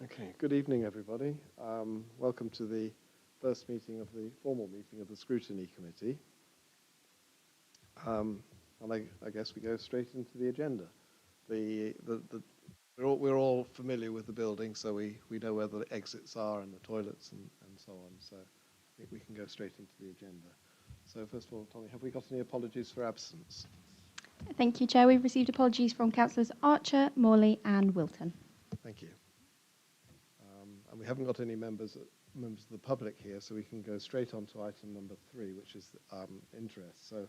Okay, good evening, everybody. Welcome to the first formal meeting of the Scrutiny Committee. And I guess we go straight into the agenda. We're all familiar with the building, so we know where the exits are and the toilets and so on. So I think we can go straight into the agenda. So first of all, Tommy, have we got any apologies for absence? Thank you, Chair. We've received apologies from Councillors Archer, Morley and Wilton. Thank you. And we haven't got any members of the public here, so we can go straight on to item number 3, which is interest. So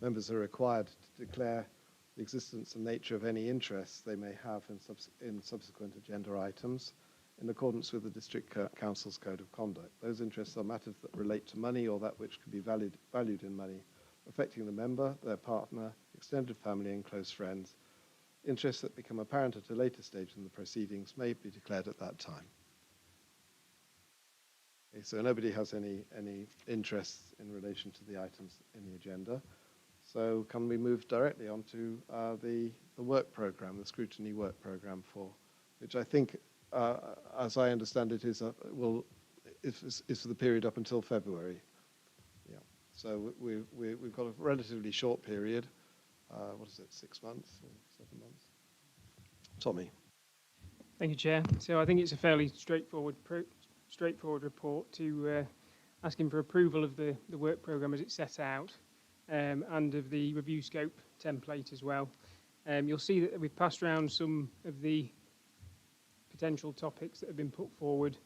members are required to declare the existence and nature of any interests they may have in subsequent agenda items in accordance with the District Council's Code of Conduct. Those interests are matters that relate to money or that which can be valued in money, affecting the member, their partner, extended family and close friends. Interests that become apparent at a later stage in the proceedings may be declared at that time. Okay, so nobody has any interests in relation to the items in the agenda. So can we move directly on to the work programme, the Scrutiny work programme, which I think, as I understand it, is for the period up until February. Yeah. So we've got a relatively short period. What is it, 6 months or 7 months? Tommy. Thank you, Chair. So I think it's a fairly straightforward report to asking for approval of the work programme as it's set out and of the review scope template as well. You'll see that we've passed around some of the potential topics that have been put forward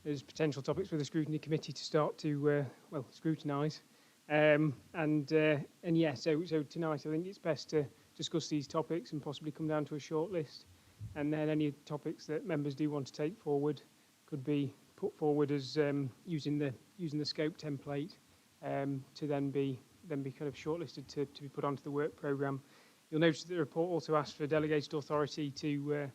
as potential topics for the Scrutiny Committee to start to, scrutinise. So tonight I think it's best to discuss these topics and possibly come down to a short list, and then any topics that members do want to take forward could be put forward as using the scope template to then be kind of shortlisted to be put onto the work programme. You'll notice that the report also asks for delegated authority to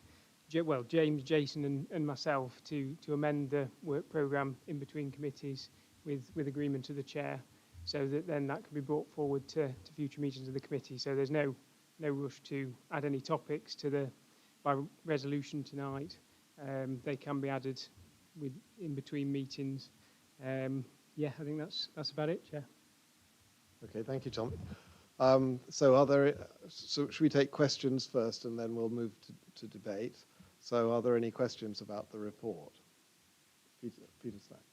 James, Jason and myself to amend the work programme in between committees with agreement of the chair, so that then that can be brought forward to future meetings of the committee. So there's no rush to add any topics by resolution tonight. They can be added in between meetings. I think that's about it, Chair. Okay, thank you, Tom. So should we take questions first and then we'll move to debate? So are there any questions about the report? Peter Slack.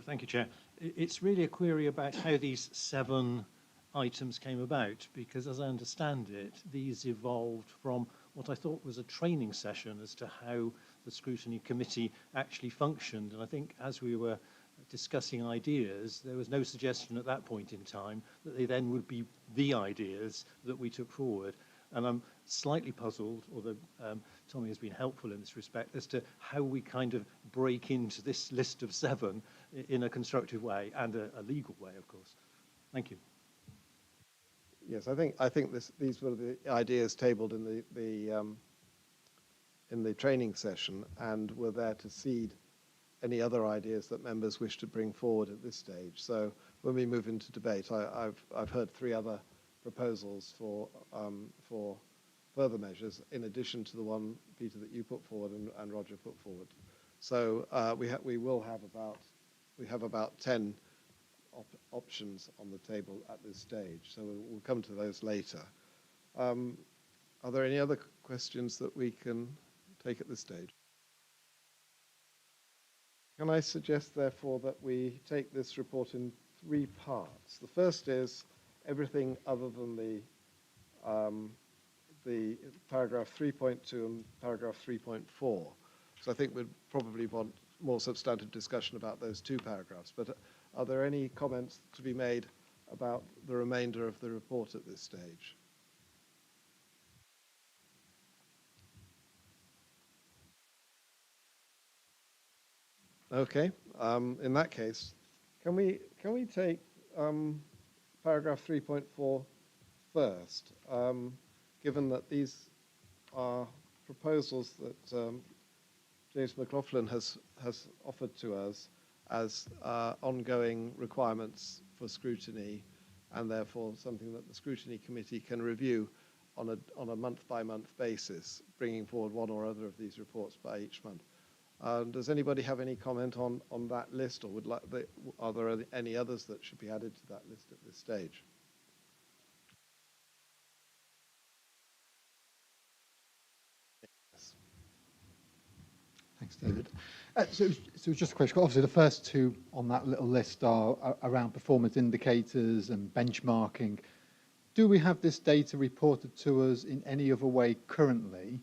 Thank you, Chair. It's really a query about how these 7 items came about, because as I understand it, these evolved from what I thought was a training session as to how the Scrutiny Committee actually functioned. And I think as we were discussing ideas, there was no suggestion at that point in time that they then would be the ideas that we took forward. And I'm slightly puzzled, although Tommy has been helpful in this respect, as to how we kind of break into this list of 7 in a constructive way and a legal way, of course. Thank you. Yes, I think these were the ideas tabled in the training session and were there to seed any other ideas that members wish to bring forward at this stage. So when we move into debate, I've heard 3 other proposals for further measures in addition to the one, Peter, that you put forward and Roger put forward. So we have about 10 options on the table at this stage. So we'll come to those later. Are there any other questions that we can take at this stage? Can I suggest, therefore, that we take this report in 3 parts? The first is everything other than the paragraph 3.2 and paragraph 3.4. So I think we'd probably want more substantive discussion about those 2 paragraphs. But are there any comments to be made about the remainder of the report at this stage? Okay. In that case, can we take paragraph 3.4 first, given that these are proposals that James McLaughlin has offered to us as ongoing requirements for scrutiny, and therefore something that the Scrutiny Committee can review on a month-by-month basis, bringing forward one or other of these reports by each month. Does anybody have any comment on that list, or are there any others that should be added to that list at this stage? Yes. Thanks, David. So just a question. Obviously, the first two on that little list are around performance indicators and benchmarking. Do we have this data reported to us in any other way currently?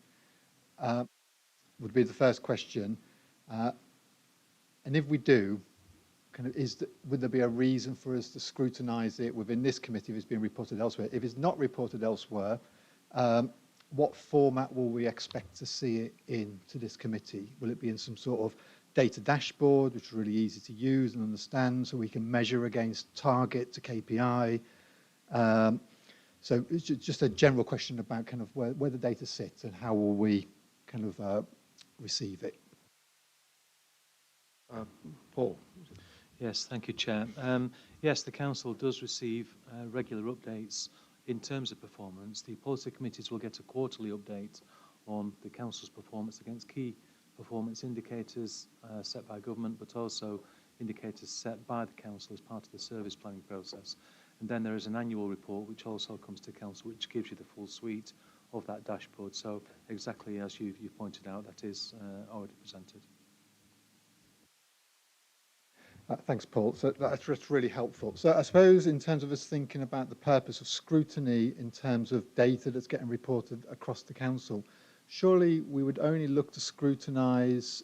Would be the first question. And if we do, would there be a reason for us to scrutinise it within this committee if it's been reported elsewhere? If it's not reported elsewhere, what format will we expect to see it in to this committee? Will it be in some sort of data dashboard, which is really easy to use and understand, so we can measure against target to KPI? So it's just a general question about kind of where the data sits and how will we kind of receive it. Paul. Yes, thank you, Chair. Yes, the Council does receive regular updates in terms of performance. The policy committees will get a quarterly update on the Council's performance against key performance indicators set by government, but also indicators set by the Council as part of the service planning process. And then there is an annual report which also comes to Council, which gives you the full suite of that dashboard. So exactly as you've pointed out, that is already presented. Thanks, Paul. So that's just really helpful. So I suppose in terms of us thinking about the purpose of scrutiny in terms of data that's getting reported across the council, surely we would only look to scrutinise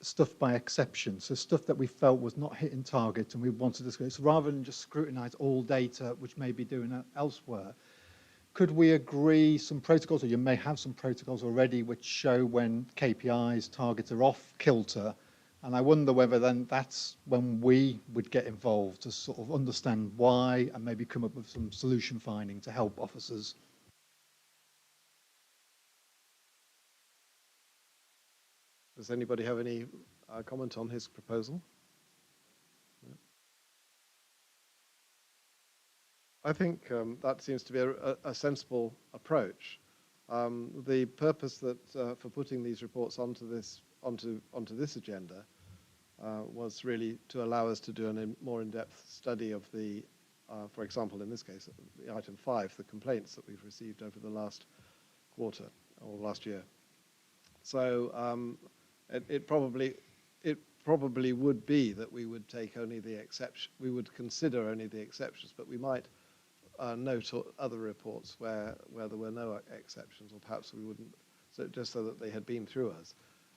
stuff by exception, so stuff that we felt was not hitting target and we wanted to scrutinise, rather than just scrutinise all data which may be doing elsewhere. Could we agree some protocols, or you may have some protocols already, which show when KPIs, targets are off kilter? And I wonder whether then that's when we would get involved to sort of understand why and maybe come up with some solution finding to help officers. Does anybody have any comment on his proposal? No? I think that seems to be a sensible approach. The purpose that for putting these reports onto this agenda was really to allow us to do a more in-depth study of the, for example, in this case, the item 5, the complaints that we've received over the last quarter or last year. So it probably would be that we would take only the exception, we would consider only the exceptions, but we might note other reports where there were no exceptions, or perhaps we wouldn't, so just so that they had been through us.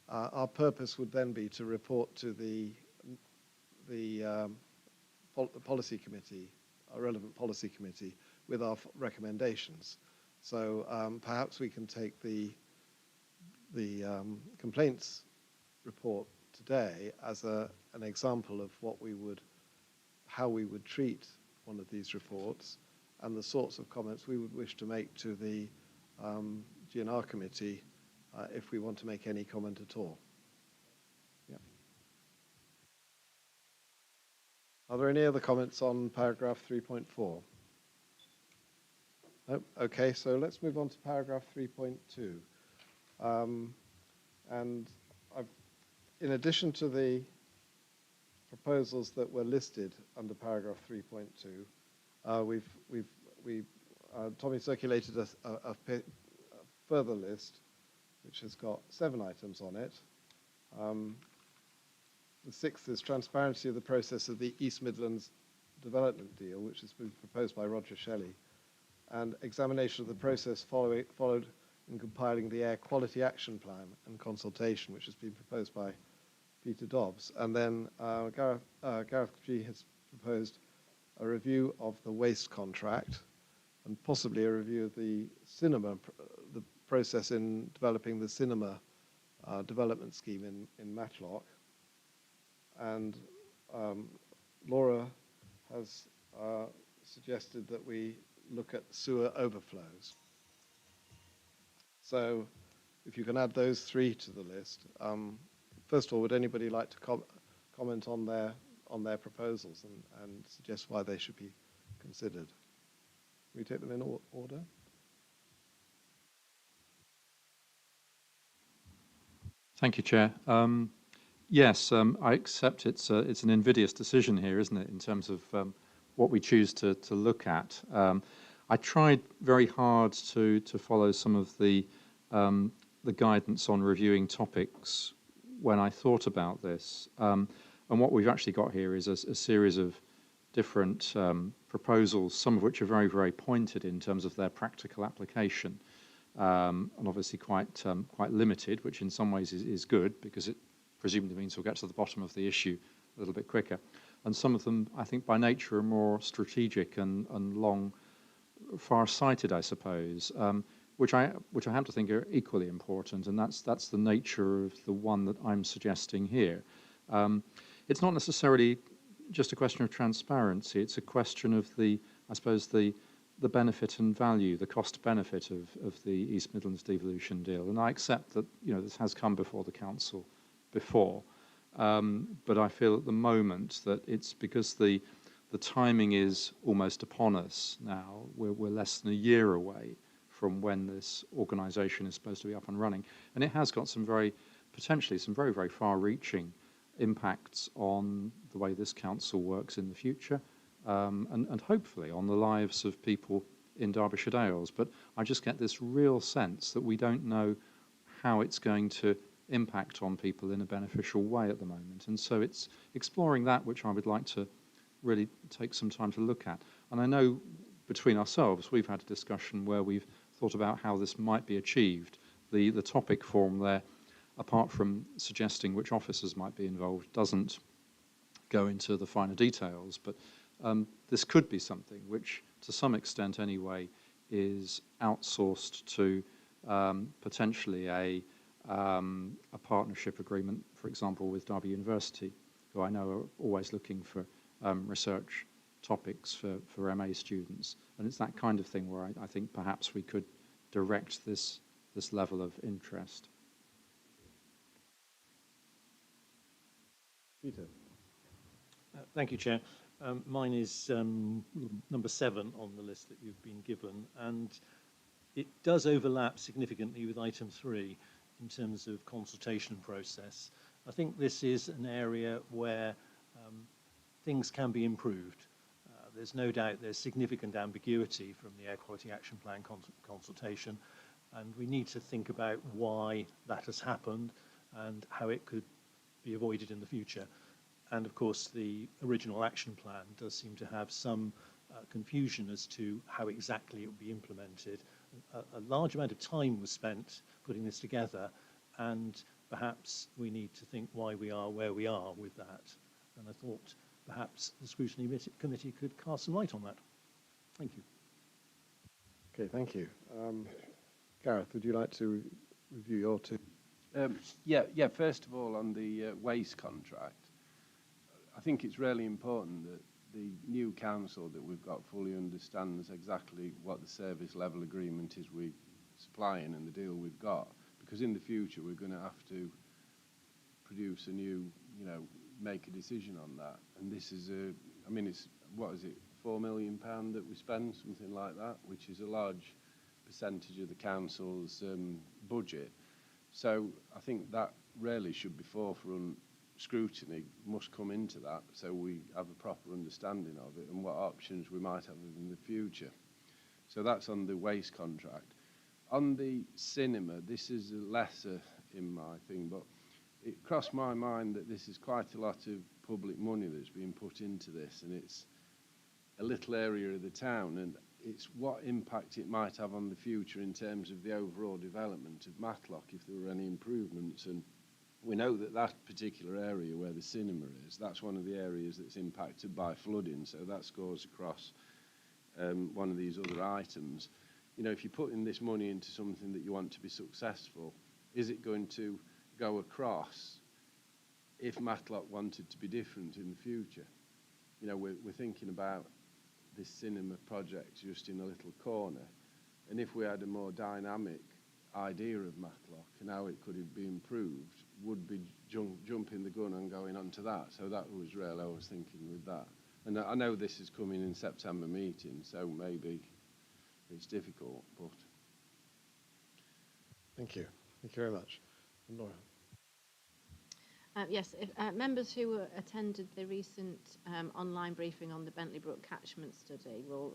Our purpose would then be to report to the policy committee, a relevant policy committee, with our recommendations. So perhaps we can take the complaints report today as an example of how we would treat one of these reports and the sorts of comments we would wish to make to the GNR committee if we want to make any comment at all. Yeah. Are there any other comments on paragraph 3.4? No? Okay, so let's move on to paragraph 3.2. And in addition to the proposals that were listed under paragraph 3.2, Tommy circulated a further list which has got 7 items on it. The 6th is transparency of the process of the East Midlands development deal, which has been proposed by Roger Shelley, and examination of the process followed in compiling the Air Quality Action Plan and consultation, which has been proposed by Peter Dobbs. And then Gareth G has proposed a review of the waste contract and possibly a review of the cinema, the process in developing the cinema development scheme in Matlock. And Laura has suggested that we look at sewer overflows. So if you can add those 3 to the list. First of all, would anybody like to comment on their proposals and suggest why they should be considered? Can we take them in order? Thank you, Chair. Yes, I accept it's an invidious decision here, isn't it, in terms of what we choose to look at. I tried very hard to follow some of the guidance on reviewing topics when I thought about this. And what we've actually got here is a series of different proposals, some of which are very, very pointed in terms of their practical application, and obviously quite limited, which in some ways is good because it presumably means we'll get to the bottom of the issue a little bit quicker. And some of them, I think, by nature are more strategic and long, far-sighted, I suppose, which I happen to think are equally important, and that's the nature of the one that I'm suggesting here. It's not necessarily just a question of transparency. It's a question of I suppose, the benefit and value, the cost-benefit of the East Midlands devolution deal. And I accept that this has come before the council before, but I feel at the moment that it's because the timing is almost upon us now. We're less than a year away from when this organisation is supposed to be up and running, and it has got potentially some very, very far-reaching impacts on the way this council works in the future, and hopefully on the lives of people in Derbyshire Dales. But I just get this real sense that we don't know how it's going to impact on people in a beneficial way at the moment. And so it's exploring that which I would like to really take some time to look at. And I know between ourselves we've had a discussion where we've thought about how this might be achieved. The topic form there, apart from suggesting which officers might be involved, doesn't go into the finer details, but this could be something which, to some extent anyway, is outsourced to potentially a partnership agreement, for example, with Derby University, who I know are always looking for research topics for MA students. And it's that kind of thing where I think perhaps we could direct this level of interest. Peter. Thank you, Chair. Mine is number 7 on the list that you've been given, and it does overlap significantly with item 3 in terms of consultation process. I think this is an area where things can be improved. There's no doubt there's significant ambiguity from the Air Quality Action Plan consultation, and we need to think about why that has happened and how it could be avoided in the future. And of course, the original action plan does seem to have some confusion as to how exactly it would be implemented. A large amount of time was spent putting this together, and perhaps we need to think why we are where we are with that. And I thought perhaps the Scrutiny Committee could cast some light on that. Thank you. Okay, thank you. Gareth, would you like to review your two? Yeah. First of all, on the waste contract, I think it's really important that the new council that we've got fully understands exactly what the service level agreement is we're supplying and the deal we've got, because in the future we're going to have to produce a new, make a decision on that. And this is it's, what is it, £4 million that we spend, something like that, which is a large percentage of the council's budget. So I think that really should be forefront. Scrutiny must come into that so we have a proper understanding of it and what options we might have in the future. So that's on the waste contract. On the cinema, this is a lesser in my thing, but it crossed my mind that this is quite a lot of public money that's being put into this, and it's a little area of the town, and it's what impact it might have on the future in terms of the overall development of Matlock if there were any improvements. And we know that that particular area where the cinema is, that's one of the areas that's impacted by flooding, so that scores across one of these other items. If you're putting this money into something that you want to be successful, is it going to go across if Matlock wanted to be different in the future? We're thinking about this cinema project just in a little corner, and if we had a more dynamic idea of Matlock and how it could be improved, would be jumping the gun and going on to that. So that was really I was thinking with that. And I know this is coming in September meeting, so maybe it's difficult, but... Thank you. Thank you very much. And Laura. Yes, if, members who attended the recent online briefing on the Bentley Brook catchment study will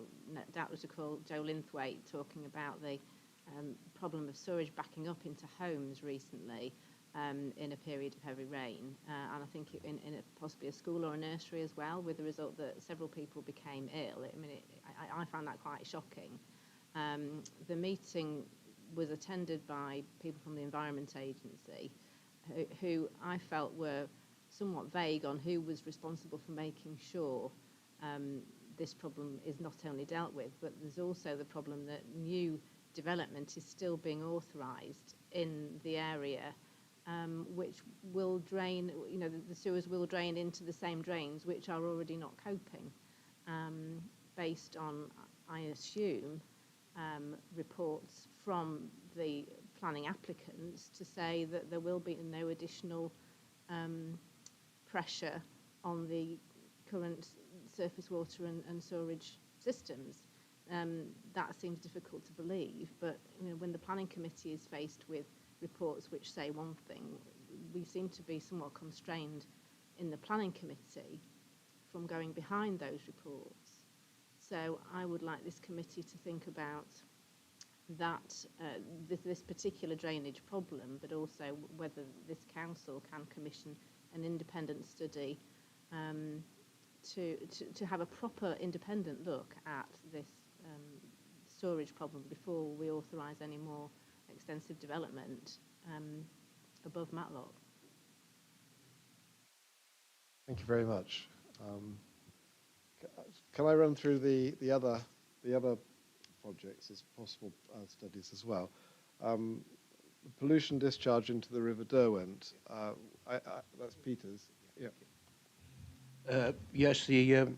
doubtless recall Joe Linthwaite talking about the problem of sewage backing up into homes recently in a period of heavy rain, and I think in possibly a school or a nursery as well, with the result that several people became ill. I found that quite shocking. The meeting was attended by people from the Environment Agency, who I felt were somewhat vague on who was responsible for making sure this problem is not only dealt with, but there's also the problem that new development is still being authorised in the area, which will drain, you know, the sewers will drain into the same drains which are already not coping, based on, I assume, reports from the planning applicants to say that there will be no additional pressure on the current surface water and sewerage systems. That seems difficult to believe, but you know, when the planning committee is faced with reports which say one thing, we seem to be somewhat constrained in the planning committee from going behind those reports. So I would like this committee to think about that this particular drainage problem, but also whether this council can commission an independent study to have a proper independent look at this storage problem before we authorise any more extensive development above Matlock. Thank you very much. Can I run through the other projects as possible studies as well? The pollution discharge into the River Derwent. That's Peter's. Yeah. Yes, the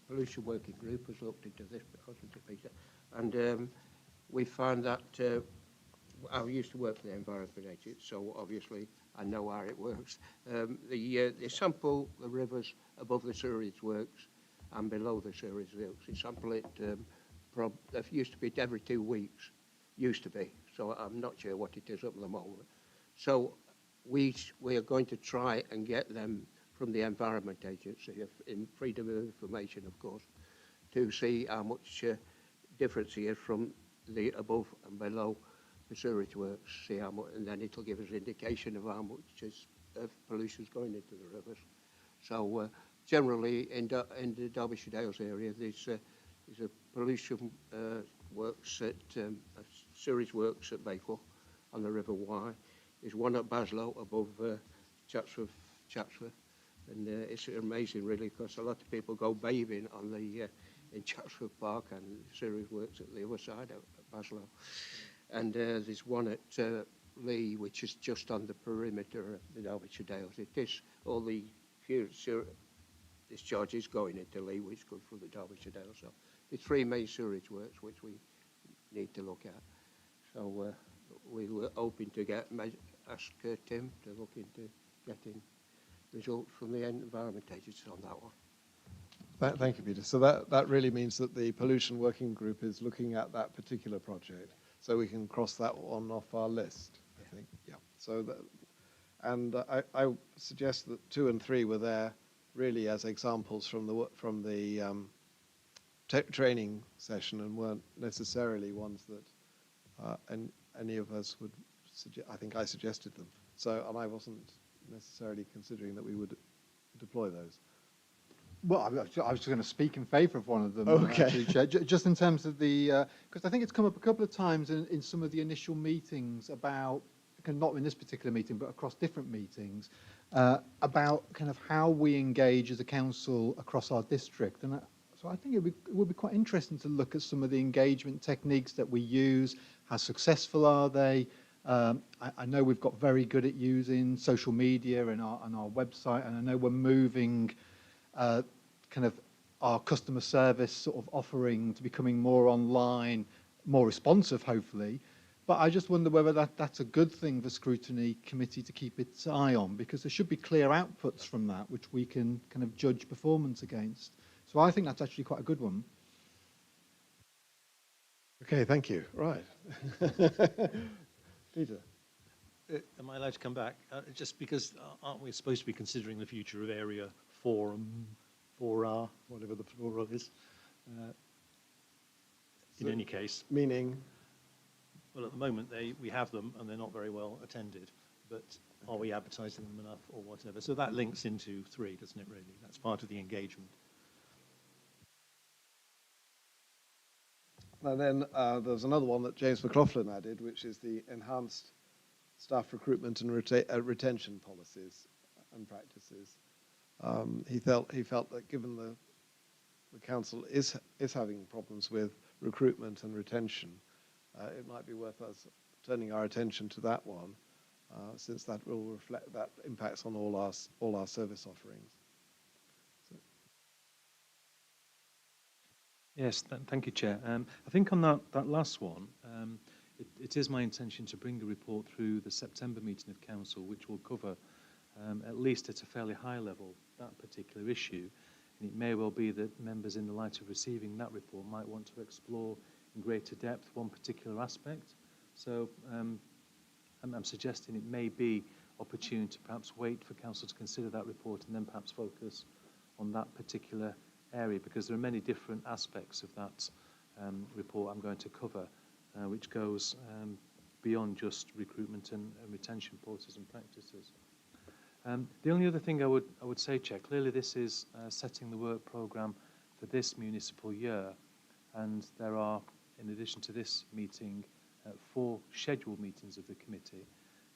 pollution working group has looked into this, hasn't it, Peter? And we found that I used to work for the Environment Agency, so obviously I know how it works. They sample the rivers above the sewerage works and below the sewerage works. They sample it. It used to be every 2 weeks. Used to be. So I'm not sure what it is up at the moment. So we are going to try and get them from the Environment Agency, in freedom of information, of course, to see how much difference here from the above and below the sewerage works, see how much, and then it'll give us an indication of how much pollution is going into the rivers. So generally in the Derbyshire Dales area, there's a pollution works at sewerage works at Bakewell on the River Wye. There's one at Baslow above Chatsworth, and it's amazing really, because a lot of people go bathing on the in Chatsworth Park, and sewerage works at the other side at Baslow. And there's one at Lee, which is just on the perimeter of the Derbyshire Dales. It is all the discharges going into Lee, which goes through the Derbyshire Dales. So there's 3 main sewerage works which we need to look at. So we were hoping to ask Tim to look into getting results from the Environment Agency on that one. Thank you, Peter. So that really means that the pollution working group is looking at that particular project, so we can cross that one off our list, I think. Yeah. So I suggest that 2 and 3 were there really as examples from the training session, and weren't necessarily ones that any of us would suggest. I think I suggested them. So, and I wasn't necessarily considering that we would deploy those. Well, I was going to speak in favour of one of them. Okay. Actually, Chair, just in terms of the, because I think it's come up a couple of times in some of the initial meetings about, not in this particular meeting, but across different meetings, about kind of how we engage as a council across our district. And so I think it would be quite interesting to look at some of the engagement techniques that we use. How successful are they? I know we've got very good at using social media and on our website, and I know we're moving kind of our customer service sort of offering to becoming more online, more responsive, hopefully. But I just wonder whether that's a good thing for Scrutiny Committee to keep its eye on, because there should be clear outputs from that which we can kind of judge performance against. So I think that's actually quite a good one. Okay, thank you. Right. Peter. Am I allowed to come back? Just because aren't we supposed to be considering the future of Area 4 and 4R, whatever the plural is? In any case. Meaning? Well, at the moment, we have them and they're not very well attended, but are we advertising them enough or whatever? So that links into 3, doesn't it, really? That's part of the engagement. And then there's another one that James McLaughlin added, which is the enhanced staff recruitment and retention policies and practices. He felt that given the council is having problems with recruitment and retention, it might be worth us turning our attention to that one, since that will reflect that impacts on all our service offerings. So. Yes, thank you, Chair. I think on that last one, it is my intention to bring a report through the September meeting of Council, which will cover, at least at a fairly high level, that particular issue. And it may well be that members, in the light of receiving that report, might want to explore in greater depth one particular aspect. So I'm suggesting it may be opportune to perhaps wait for Council to consider that report and then perhaps focus on that particular area, because there are many different aspects of that report I'm going to cover, which goes beyond just recruitment and retention policies and practices. The only other thing I would say, Chair, clearly this is setting the work programme for this municipal year, and there are, in addition to this meeting, 4 scheduled meetings of the committee.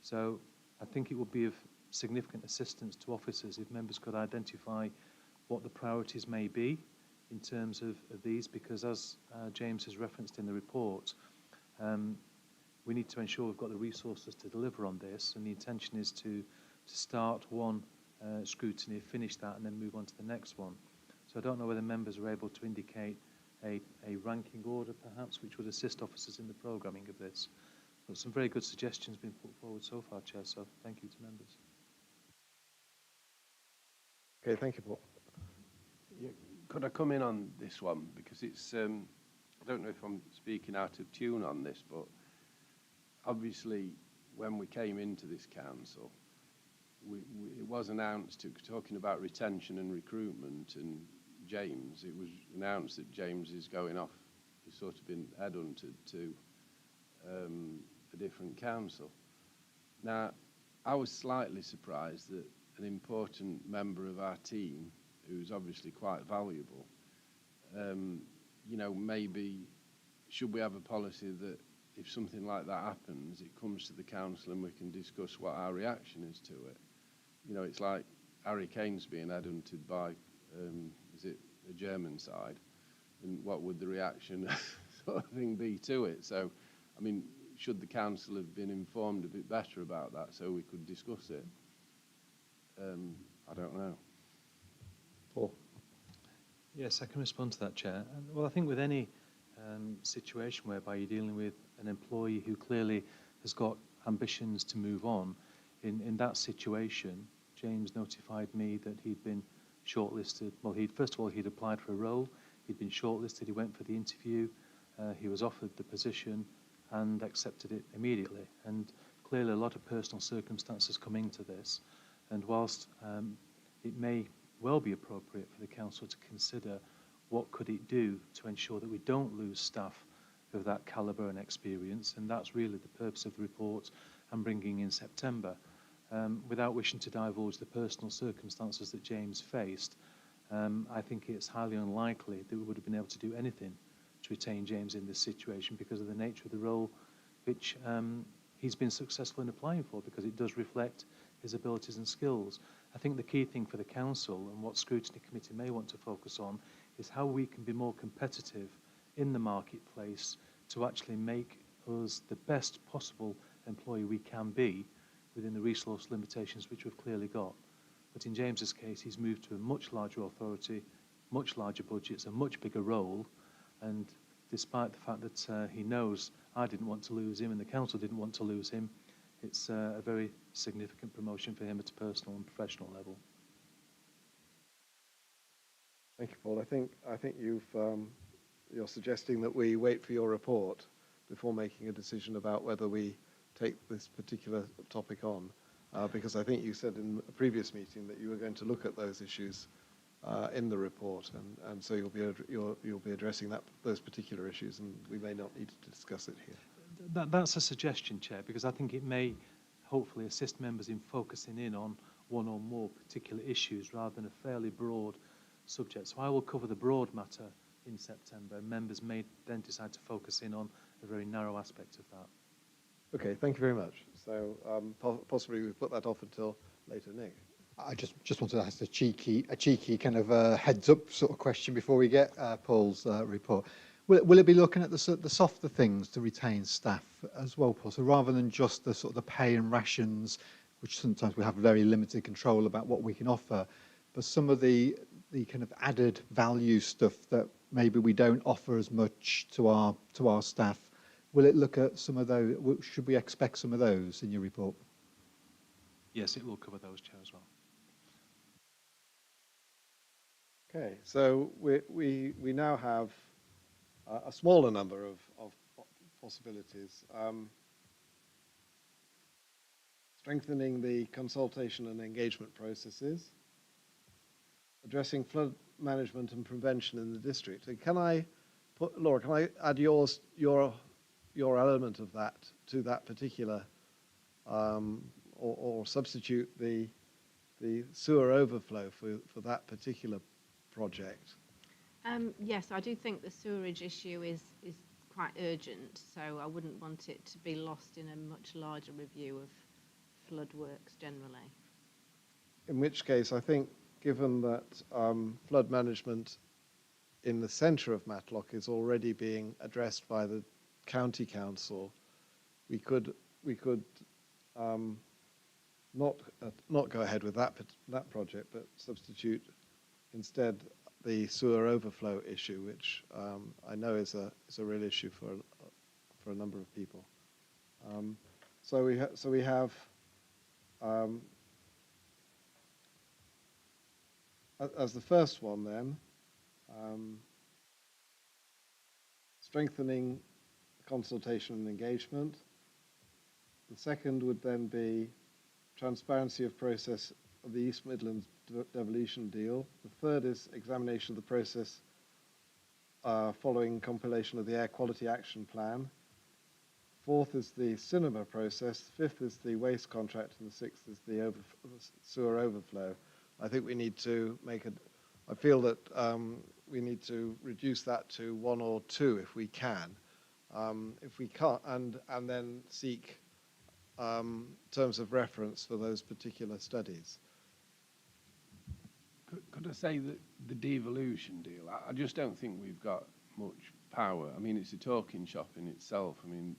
So I think it would be of significant assistance to officers if members could identify what the priorities may be in terms of these, because as James has referenced in the report, we need to ensure we've got the resources to deliver on this, and the intention is to start one scrutiny, finish that, and then move on to the next one. So I don't know whether members are able to indicate a ranking order, perhaps, which would assist officers in the programming of this. But some very good suggestions been put forward so far, Chair, so thank you to members. Okay, thank you, Paul. Yeah, could I come in on this one? Because it's, I don't know if I'm speaking out of tune on this, but obviously when we came into this council, it was announced, talking about retention and recruitment, and James, it was announced that James is going off, he's sort of been headhunted to a different council. Now, I was slightly surprised that an important member of our team, who's obviously quite valuable, you know, maybe should we have a policy that if something like that happens, it comes to the council and we can discuss what our reaction is to it. You know, it's like Harry Kane's being headhunted by, is it the German side? And what would the reaction sort of thing be to it? So, I mean, should the council have been informed a bit better about that so we could discuss it? I don't know. Paul. Yes, I can respond to that, Chair. Well, I think with any situation whereby you're dealing with an employee who clearly has got ambitions to move on, in that situation, James notified me that he'd been shortlisted. Well, first of all, he'd applied for a role, he'd been shortlisted, he went for the interview, he was offered the position and accepted it immediately. And clearly a lot of personal circumstances come into this. And whilst it may well be appropriate for the council to consider what could it do to ensure that we don't lose staff of that calibre and experience, and that's really the purpose of the report I'm bringing in September. Without wishing to divulge the personal circumstances that James faced, I think it's highly unlikely that we would have been able to do anything to retain James in this situation because of the nature of the role which he's been successful in applying for, because it does reflect his abilities and skills. I think the key thing for the council and what Scrutiny Committee may want to focus on is how we can be more competitive in the marketplace to actually make us the best possible employer we can be within the resource limitations which we've clearly got. But in James's case, he's moved to a much larger authority, much larger budgets, a much bigger role, and despite the fact that he knows I didn't want to lose him and the council didn't want to lose him, it's a very significant promotion for him at a personal and professional level. Thank you, Paul. I think you're suggesting that we wait for your report before making a decision about whether we take this particular topic on, because I think you said in a previous meeting that you were going to look at those issues in the report, and so you'll be addressing those particular issues, and we may not need to discuss it here. That's a suggestion, Chair, because I think it may hopefully assist members in focusing in on one or more particular issues rather than a fairly broad subject. So I will cover the broad matter in September, and members may then decide to focus in on a very narrow aspect of that. Okay, thank you very much. So possibly we put that off until later, Nick. I just wanted to ask a cheeky kind of heads up sort of question before we get Paul's report. Will it be looking at the softer things to retain staff as well, Paul? So rather than just the sort of the pay and rations, which sometimes we have very limited control about what we can offer, but some of the kind of added value stuff that maybe we don't offer as much to our staff. Will it look at some of those? Should we expect some of those in your report? Yes, it will cover those, Chair, as well. Okay, so we now have a smaller number of possibilities. Strengthening the consultation and engagement processes, addressing flood management and prevention in the district. And Laura, can I add your element of that to that particular, or substitute the sewer overflow for that particular project? Yes, I do think the sewerage issue is quite urgent, so I wouldn't want it to be lost in a much larger review of flood works generally. In which case, I think, given that flood management in the centre of Matlock is already being addressed by the county council, we could not go ahead with that project, but substitute instead the sewer overflow issue, which I know is a real issue for a number of people. So we have as the first one then, strengthening consultation and engagement. The second would then be transparency of process of the East Midlands devolution deal. The third is examination of the process following compilation of the Air Quality Action Plan. Fourth is the cinema process. Fifth is the waste contract, and the sixth is the sewer overflow. I think we need to I feel that we need to reduce that to one or two if we can. If we can't, and then seek terms of reference for those particular studies. Could I say that the devolution deal, I just don't think we've got much power. I mean, it's a talking shop in itself. I mean,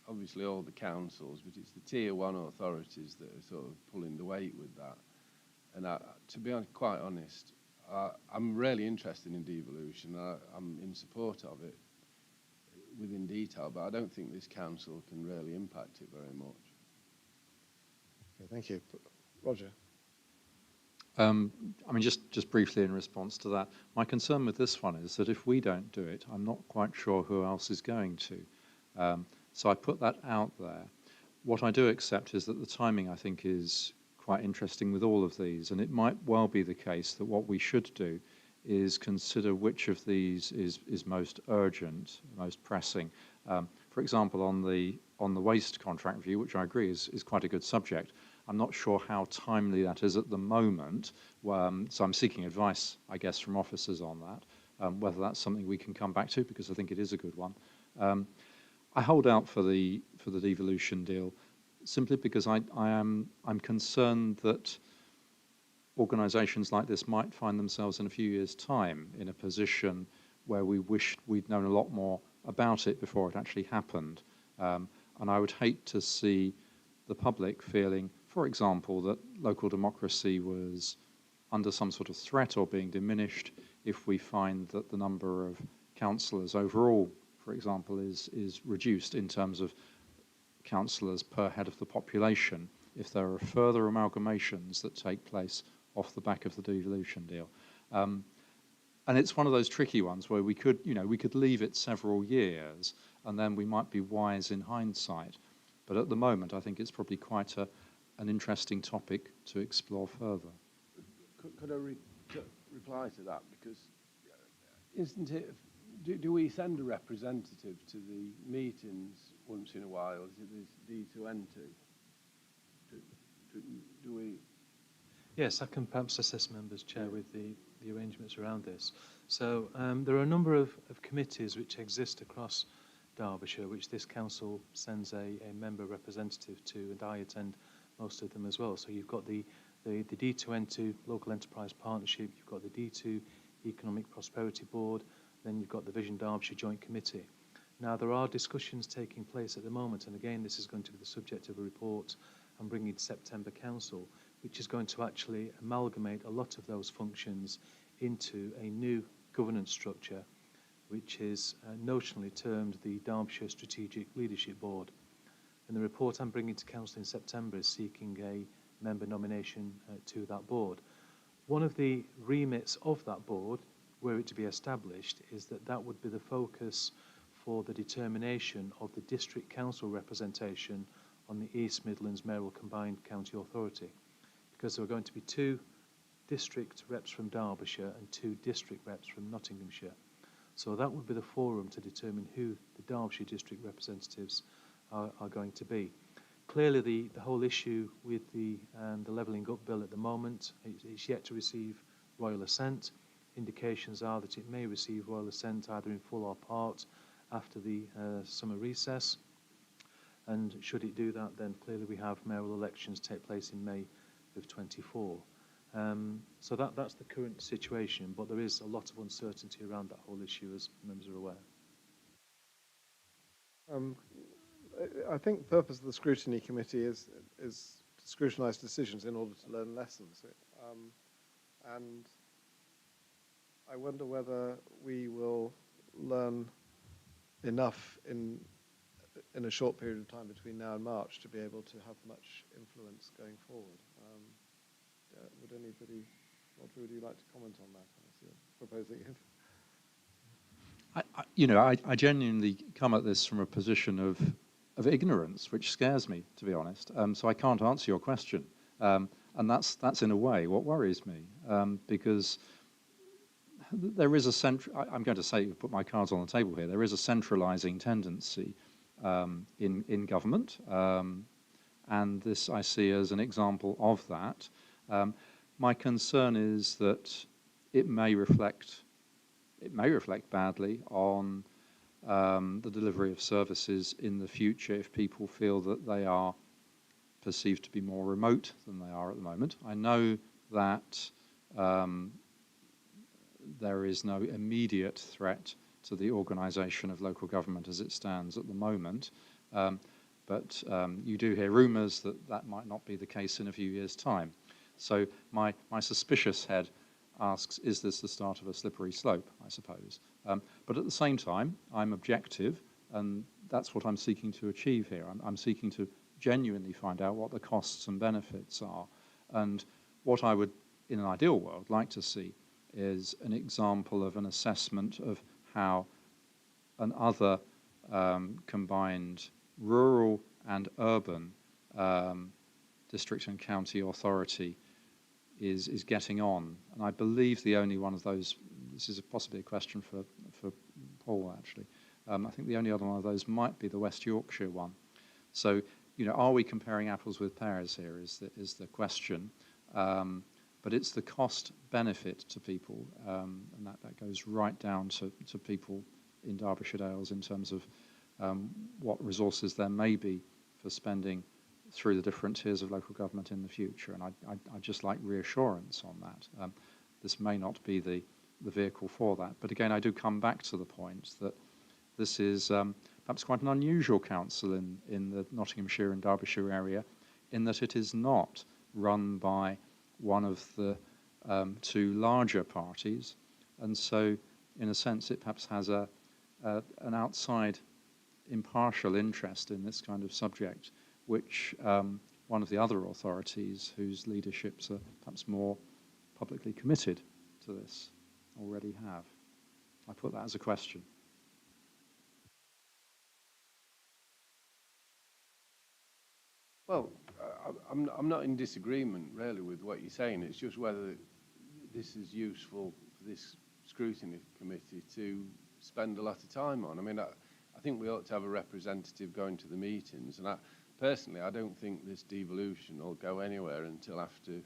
obviously all the councils, but it's the tier one authorities that are sort of pulling the weight with that. And to be quite honest, I'm really interested in devolution. I'm in support of it within detail, but I don't think this council can really impact it very much. Okay, thank you. Roger. I mean, just briefly in response to that, my concern with this one is that if we don't do it, I'm not quite sure who else is going to. So I put that out there. What I do accept is that the timing, I think, is quite interesting with all of these, and it might well be the case that what we should do is consider which of these is most urgent, most pressing. For example, on the waste contract review, which I agree is quite a good subject, I'm not sure how timely that is at the moment, so I'm seeking advice, I guess, from officers on that, whether that's something we can come back to, because I think it is a good one. I hold out for the devolution deal simply because I'm concerned that organisations like this might find themselves in a few years' time in a position where we wished we'd known a lot more about it before it actually happened. And I would hate to see the public feeling, for example, that local democracy was under some sort of threat or being diminished if we find that the number of councillors overall, for example, is reduced in terms of councillors per head of the population, if there are further amalgamations that take place off the back of the devolution deal. And it's one of those tricky ones where we could leave it several years and then we might be wise in hindsight. But at the moment, I think it's probably quite an interesting topic to explore further. Could I reply to that? Because isn't it, do we send a representative to the meetings once in a while? Is it this D2N2? Do we? Yes, I can perhaps assist members, Chair, with the arrangements around this. So there are a number of committees which exist across Derbyshire, which this council sends a member representative to, and I attend most of them as well. So you've got the D2N2 Local Enterprise Partnership, you've got the D2 Economic Prosperity Board, then you've got the Vision Derbyshire Joint Committee. Now, there are discussions taking place at the moment, and again, this is going to be the subject of a report I'm bringing to September Council, which is going to actually amalgamate a lot of those functions into a new governance structure, which is notionally termed the Derbyshire Strategic Leadership Board. And the report I'm bringing to Council in September is seeking a member nomination to that board. One of the remits of that board, were it to be established, is that that would be the focus for the determination of the district council representation on the East Midlands Mayoral Combined County Authority, because there are going to be 2 district reps from Derbyshire and 2 district reps from Nottinghamshire. So that would be the forum to determine who the Derbyshire district representatives are going to be. Clearly, the whole issue with the Levelling Up Bill at the moment, it's yet to receive royal assent. Indications are that it may receive royal assent either in full or part after the summer recess. And should it do that, then clearly we have mayoral elections take place in May of 24. So that's the current situation, but there is a lot of uncertainty around that whole issue, as members are aware. I think the purpose of the Scrutiny Committee is to scrutinise decisions in order to learn lessons. And I wonder whether we will learn enough in a short period of time between now and March to be able to have much influence going forward. Would anybody, Roger, would you like to comment on that? As you're proposing it. I genuinely come at this from a position of ignorance, which scares me, to be honest. So I can't answer your question, and that's in a way what worries me, because there is a I'm going to say, put my cards on the table here. There is a centralising tendency in government, and this I see as an example of that. My concern is that it may reflect badly on the delivery of services in the future if people feel that they are perceived to be more remote than they are at the moment. I know that there is no immediate threat to the organisation of local government as it stands at the moment, but you do hear rumours that that might not be the case in a few years' time. So my suspicious head asks, is this the start of a slippery slope, I suppose? But at the same time, I'm objective, and that's what I'm seeking to achieve here. I'm seeking to genuinely find out what the costs and benefits are. And what I would, in an ideal world, like to see is an example of an assessment of how an other combined rural and urban district and county authority is getting on. And I believe the only one of those, this is possibly a question for Paul actually, I think the only other one of those might be the West Yorkshire one. So, are we comparing apples with pears here is the question. But it's the cost benefit to people, and that goes right down to people in Derbyshire Dales in terms of what resources there may be for spending through the different tiers of local government in the future. And I'd just like reassurance on that. This may not be the vehicle for that. But again, I do come back to the point that this is perhaps quite an unusual council in the Nottinghamshire and Derbyshire area, in that it is not run by one of the 2 larger parties. And so, in a sense, it perhaps has an outside impartial interest in this kind of subject, which one of the other authorities whose leaderships are perhaps more publicly committed to this already have. I put that as a question. Well, I'm not in disagreement really with what you're saying. It's just whether this is useful for this scrutiny committee to spend a lot of time on. I mean, I think we ought to have a representative going to the meetings, and personally, I don't think this devolution will go anywhere until after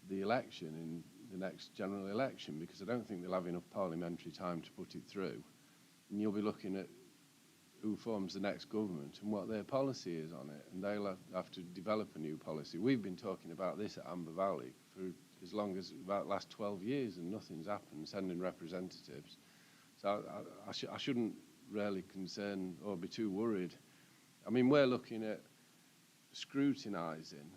the election, in the next general election, because I don't think they'll have enough parliamentary time to put it through. And you'll be looking at who forms the next government and what their policy is on it, and they'll have to develop a new policy. We've been talking about this at Amber Valley for as long as about the last 12 years, and nothing's happened, sending representatives. So I shouldn't really concern or be too worried. I mean, we're looking at scrutinising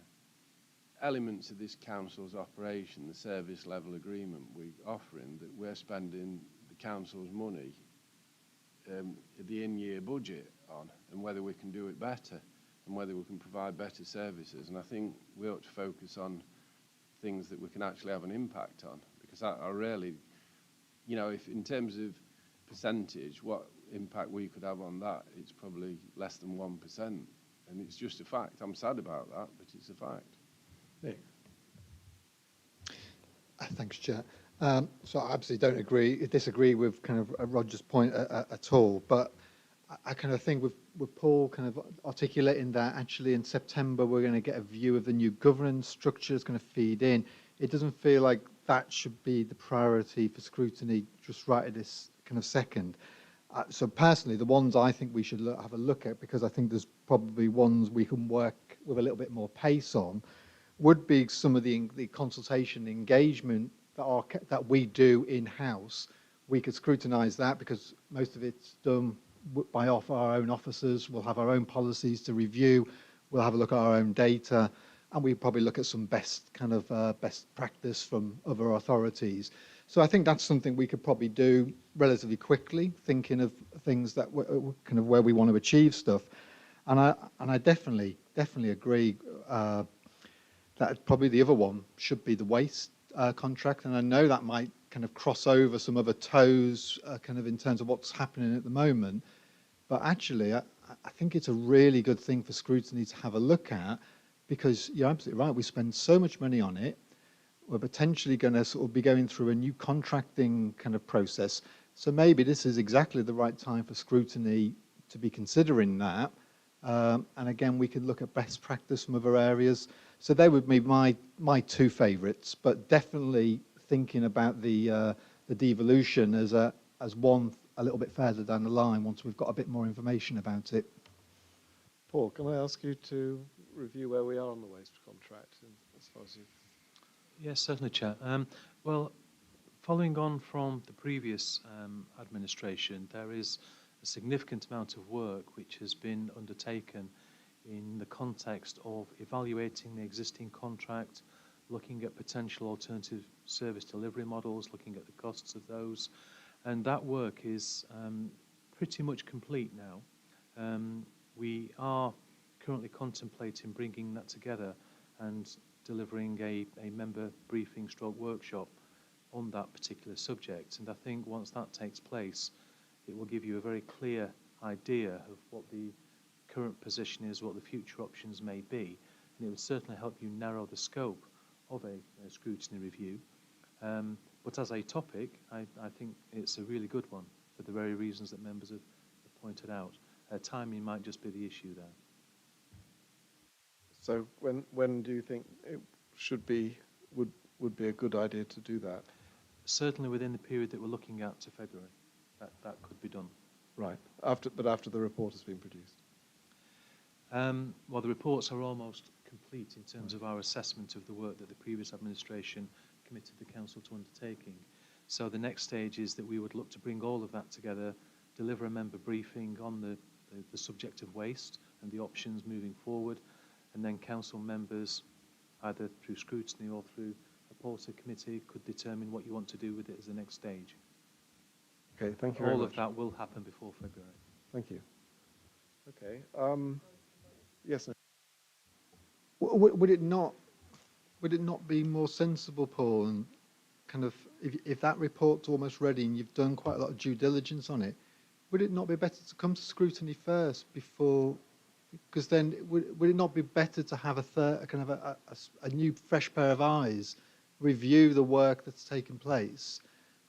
elements of this council's operation, the service level agreement we're offering, that we're spending the council's money the in-year budget on, and whether we can do it better and whether we can provide better services. And I think we ought to focus on things that we can actually have an impact on, because I really, you know, if in terms of percentage, what impact we could have on that, it's probably less than 1%, and it's just a fact. I'm sad about that, but it's a fact. Nick. Thanks, Chair. So I absolutely disagree with kind of Roger's point at all, but I kind of think with Paul kind of articulating that actually in September we're going to get a view of the new governance structure that's going to feed in. It doesn't feel like that should be the priority for scrutiny just right at this kind of second. So personally, the ones I think we should have a look at, because I think there's probably ones we can work with a little bit more pace on, would be some of the consultation engagement that we do in-house. We could scrutinise that because most of it's done by our own officers. We'll have our own policies to review. We'll have a look at our own data, and we probably look at some best practice from other authorities. So I think that's something we could probably do relatively quickly, thinking of things that kind of where we want to achieve stuff. And I definitely agree that probably the other one should be the waste contract, and I know that might kind of cross over some other toes kind of in terms of what's happening at the moment, but actually I think it's a really good thing for scrutiny to have a look at, because you're absolutely right, we spend so much money on it. We're potentially going to sort of be going through a new contracting kind of process, so maybe this is exactly the right time for scrutiny to be considering that. And again, we could look at best practice from other areas. So they would be my two favourites, but definitely thinking about the devolution as one a little bit further down the line once we've got a bit more information about it. Paul, can I ask you to review where we are on the waste contract as far as you... Yes, certainly, Chair. Well, following on from the previous administration, there is a significant amount of work which has been undertaken in the context of evaluating the existing contract, looking at potential alternative service delivery models, looking at the costs of those, and that work is pretty much complete now. We are currently contemplating bringing that together and delivering a member briefing stroke workshop on that particular subject, and I think once that takes place, it will give you a very clear idea of what the current position is, what the future options may be, and it would certainly help you narrow the scope of a scrutiny review. But as a topic, I think it's a really good one for the very reasons that members have pointed out. Timing might just be the issue there. So when do you think it would be a good idea to do that? Certainly within the period that we're looking at to February, that could be done. Right, after the report has been produced. Well, the reports are almost complete in terms of our assessment of the work that the previous administration committed the council to undertaking. So the next stage is that we would look to bring all of that together, deliver a member briefing on the subject of waste and the options moving forward, and then council members, either through scrutiny or through a policy committee, could determine what you want to do with it as the next stage. Okay, thank you very much. All of that will happen before February. Thank you. Okay. Yes. No. Would it not be more sensible, Paul, and kind of if that report's almost ready and you've done quite a lot of due diligence on it, would it not be better to come to scrutiny first before Because then would it not be better to have a kind of a new, fresh pair of eyes, review the work that's taken place?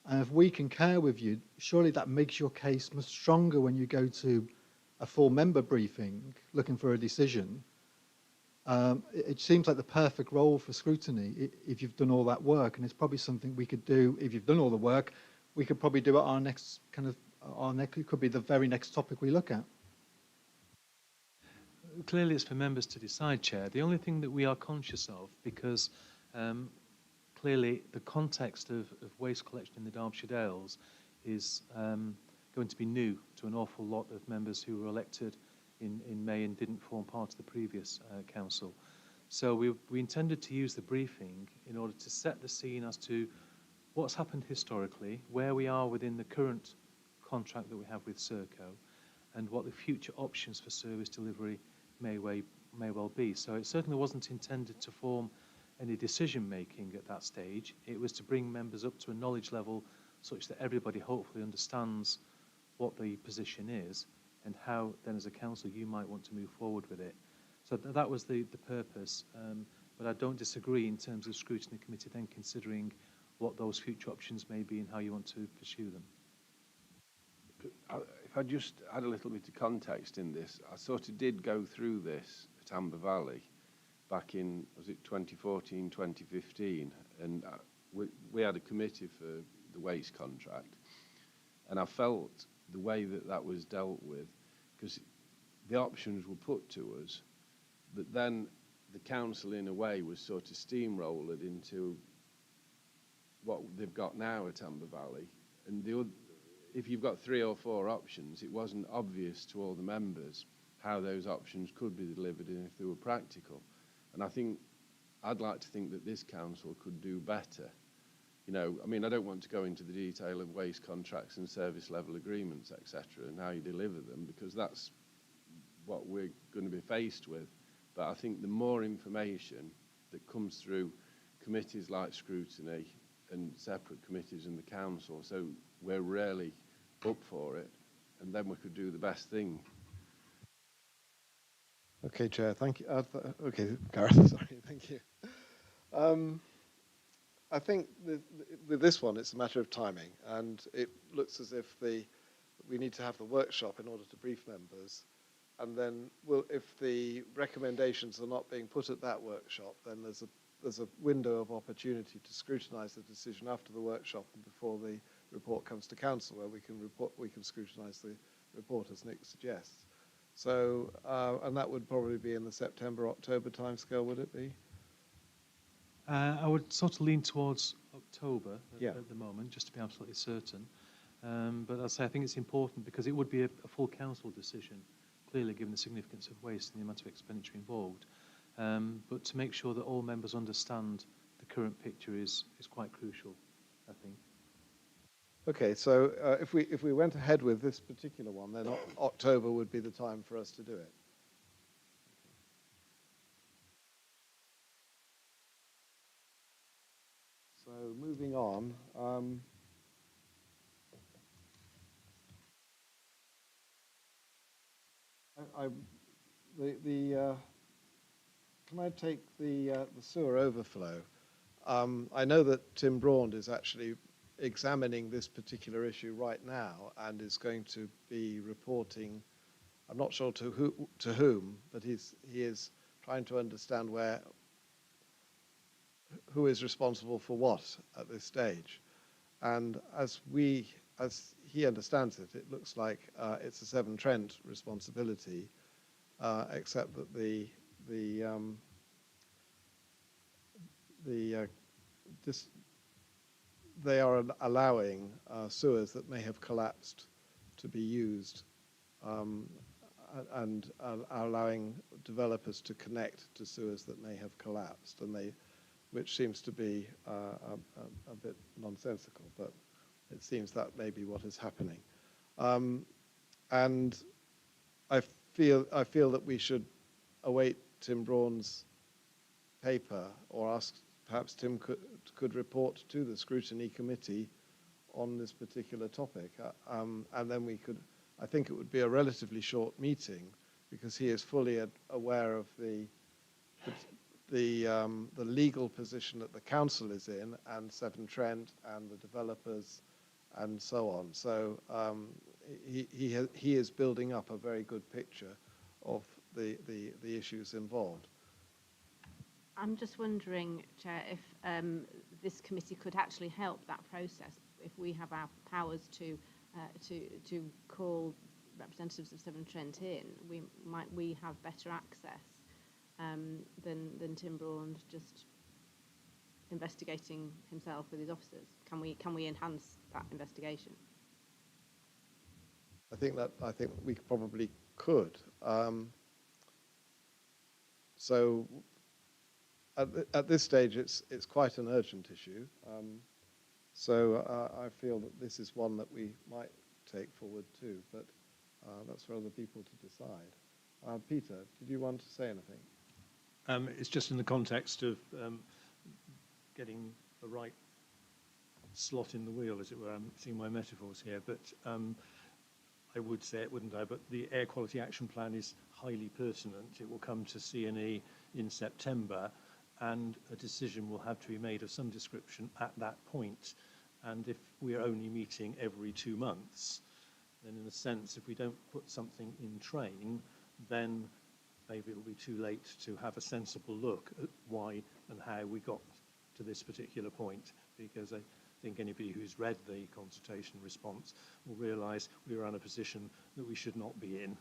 And if we concur with you, surely that makes your case much stronger when you go to a full member briefing looking for a decision. It seems like the perfect role for scrutiny if you've done all that work, and it's probably something we could do. If you've done all the work, we could probably do it our next it could be the very next topic we look at. Clearly, it's for members to decide, Chair. The only thing that we are conscious of, because clearly the context of waste collection in the Derbyshire Dales is going to be new to an awful lot of members who were elected in May and didn't form part of the previous council. So we intended to use the briefing in order to set the scene as to what's happened historically, where we are within the current contract that we have with Serco, and what the future options for service delivery may well be. So it certainly wasn't intended to form any decision making at that stage. It was to bring members up to a knowledge level such that everybody hopefully understands what the position is and how then as a council you might want to move forward with it. So that was the purpose, but I don't disagree in terms of scrutiny committee then considering what those future options may be and how you want to pursue them. If I just add a little bit of context in this, I sort of did go through this at Amber Valley back in, was it 2014, 2015, and we had a committee for the waste contract, and I felt the way that was dealt with, because the options were put to us, but then the council in a way was sort of steamrolled into what they've got now at Amber Valley, and if you've got 3 or 4 options, it wasn't obvious to all the members how those options could be delivered and if they were practical. And I'd like to think that this council could do better. You know, I mean, I don't want to go into the detail of waste contracts and service level agreements, etc., and how you deliver them, because that's what we're going to be faced with. But I think the more information that comes through committees like Scrutiny and separate committees in the council, so we're really up for it, and then we could do the best thing. Okay, Chair, thank you. Okay, Gareth, sorry, thank you. I think with this one, it's a matter of timing, and it looks as if we need to have the workshop in order to brief members, and then if the recommendations are not being put at that workshop, then there's a window of opportunity to scrutinise the decision after the workshop and before the report comes to council, where we can scrutinise the report as Nick suggests. So, and that would probably be in the September-October timescale, would it be? I would sort of lean towards October Yeah. at the moment, just to be absolutely certain. But as I say, I think it's important because it would be a full council decision, clearly given the significance of waste and the amount of expenditure involved. But to make sure that all members understand the current picture is quite crucial, I think. Okay, so if we went ahead with this particular one, then October would be the time for us to do it. So moving on. Can I take the sewer overflow? I know that Tim Braund is actually examining this particular issue right now and is going to be reporting. I'm not sure to whom, but he is trying to understand who is responsible for what at this stage. And as he understands it, it looks like it's a Severn Trent responsibility, except that they are allowing sewers that may have collapsed to be used, and allowing developers to connect to sewers that may have collapsed, which seems to be a bit nonsensical, but it seems that may be what is happening. And I feel that we should await Tim Braun's paper, or ask perhaps Tim could report to the Scrutiny Committee on this particular topic, and then we could. I think it would be a relatively short meeting, because he is fully aware of the legal position that the council is in, and Severn Trent and the developers and so on. So he is building up a very good picture of the issues involved. I'm just wondering, Chair, if this committee could actually help that process. If we have our powers to call representatives of Severn Trent in, we have better access than Tim Braund just investigating himself with his officers. Can we enhance that investigation? I think we probably could. So at this stage, it's quite an urgent issue. So I feel that this is one that we might take forward too, but that's for other people to decide. Peter, did you want to say anything? It's just in the context of getting the right slot in the wheel, as it were. I'm seeing my metaphors here, but I would say it, wouldn't I? But the air quality action plan is highly pertinent. It will come to C&E in September, and a decision will have to be made of some description at that point. And if we are only meeting every 2 months, then in a sense, if we don't put something in train, then maybe it'll be too late to have a sensible look at why and how we got to this particular point, because I think anybody who's read the consultation response will realise we are in a position that we should not be in.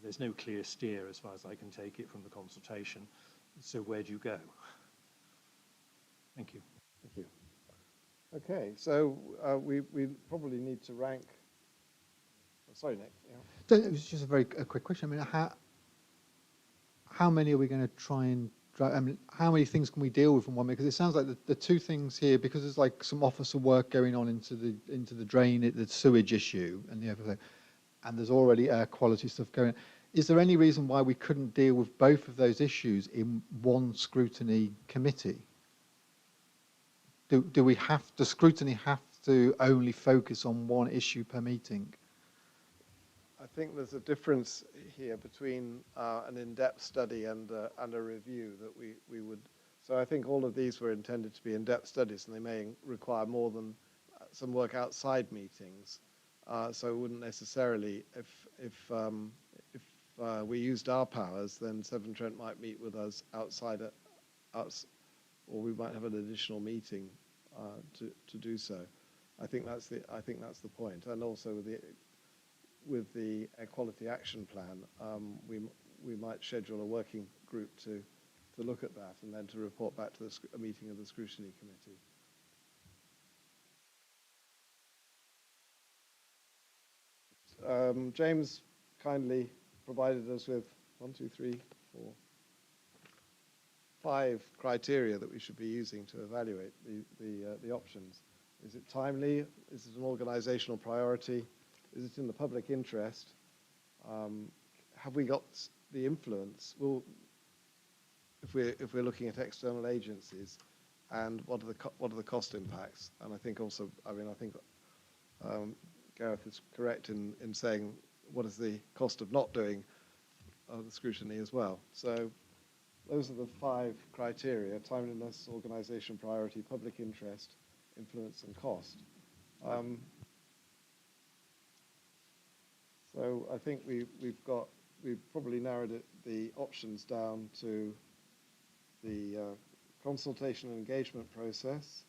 There's no clear steer as far as I can take it from the consultation. So where do you go? Thank you. Thank you. Okay, so we probably need to rank. Oh, sorry, Nick. Yeah. So it was just a quick question. I mean, how many are we going to try and drive? I mean, how many things can we deal with in one minute? Because it sounds like the two things here, because there's like some officer work going on into the drain, the sewage issue, and the overflow, and there's already air quality stuff going on. Is there any reason why we couldn't deal with both of those issues in one scrutiny committee? Does scrutiny have to only focus on one issue per meeting? I think there's a difference here between an in-depth study and a review that we would. So I think all of these were intended to be in-depth studies, and they may require more than some work outside meetings. So it wouldn't necessarily, if we used our powers, then Severn Trent might meet with us outside us, or we might have an additional meeting to do so. I think that's the point, and also with the Air Quality Action Plan, we might schedule a working group to look at that and then to report back to a meeting of the Scrutiny Committee. James kindly provided us with 5 criteria that we should be using to evaluate the options. Is it timely? Is it an organisational priority? Is it in the public interest? Have we got the influence? Well, if we're looking at external agencies, and what are the cost impacts? And I think also, I think Gareth is correct in saying what is the cost of not doing the scrutiny as well. So those are the 5 criteria: timeliness, organisation priority, public interest, influence, and cost. So I think we've probably narrowed the options down to the consultation and engagement process,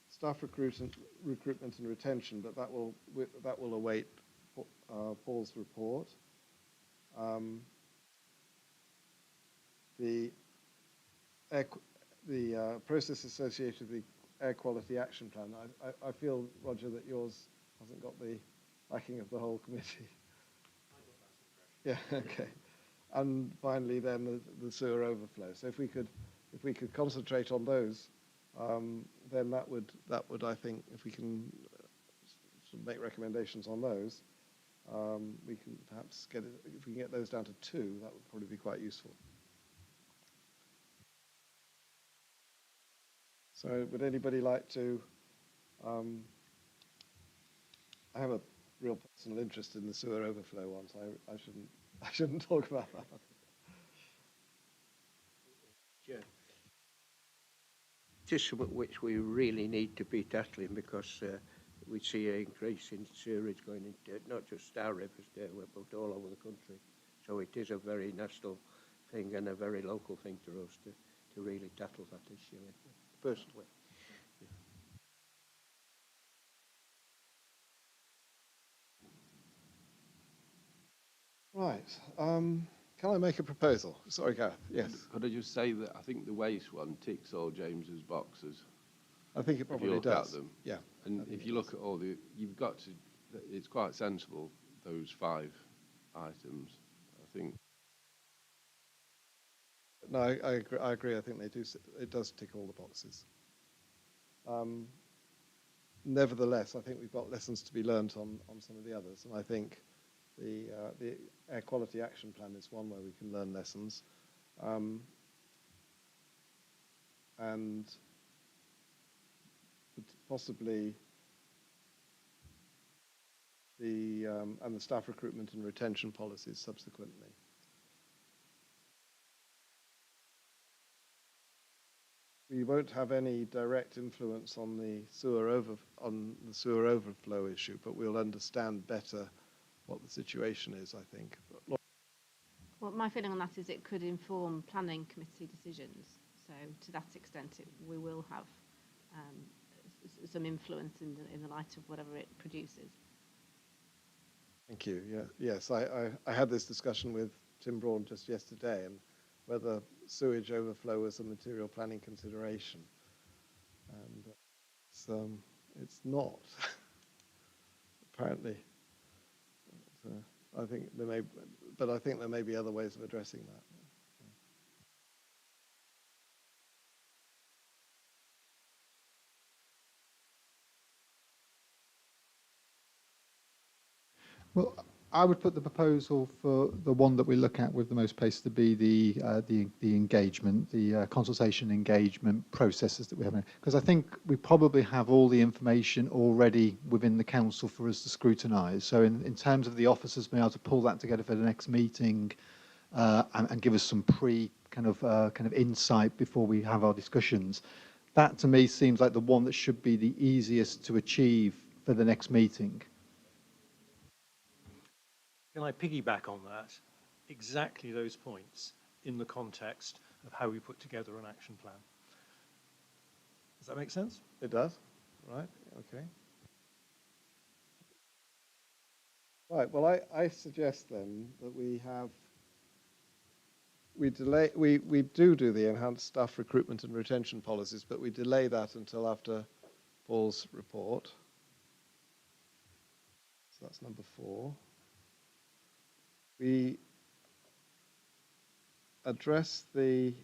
staff recruitment and retention, but that will await Paul's report. The process associated with the Air Quality Action Plan. I feel, Roger, that yours hasn't got the backing of the whole committee. Yeah. Okay. And finally, then the sewer overflow. So if we could concentrate on those, then that would I think, if we can sort of make recommendations on those, we can perhaps get it. If we can get those down to 2, that would probably be quite useful. So would anybody like to? I have a real personal interest in the sewer overflow ones. I shouldn't I shouldn't talk about that. Chair. It is something which we really need to be tackling because we see an increase in sewerage going into not just our rivers there, but all over the country. So it is a very national thing and a very local thing to us to really tackle that issue, personally. Right. Can I make a proposal? Sorry, Gareth. Yes. Could I just say that I think the waste one ticks all James's boxes. I think it If you probably look does. at them. Yeah. And if you look at all the, you've got to, it's quite sensible, those 5 items, I think. No, I agree. I agree. I think they do. It does tick all the boxes. Nevertheless, I think we've got lessons to be learnt on some of the others, and I think the air quality action plan is one where we can learn lessons, and possibly the staff recruitment and retention policies subsequently. We won't have any direct influence on the sewer overflow issue, but we'll understand better what the situation is, I think. Well, my feeling on that is it could inform planning committee decisions. So to that extent, we will have some influence in the light of whatever it produces. Thank you. Yeah, yes, I had this discussion with Tim Braun just yesterday, and whether sewage overflow was a material planning consideration, and it's not apparently. I think there may, but I think there may be other ways of addressing that. Well, I would put the proposal for the one that we look at with the most pace to be the engagement, the consultation engagement processes that we have, because I think we probably have all the information already within the council for us to scrutinise. So in terms of the officers being able to pull that together for the next meeting and give us some kind of insight before we have our discussions, that to me seems like the one that should be the easiest to achieve for the next meeting. Can I piggyback on that? Exactly those points in the context of how we put together an action plan. Does that make sense? It does, right? Okay. Right. Well, I suggest then that we do the enhanced staff recruitment and retention policies, but we delay that until after Paul's report. So that's number 4. We address the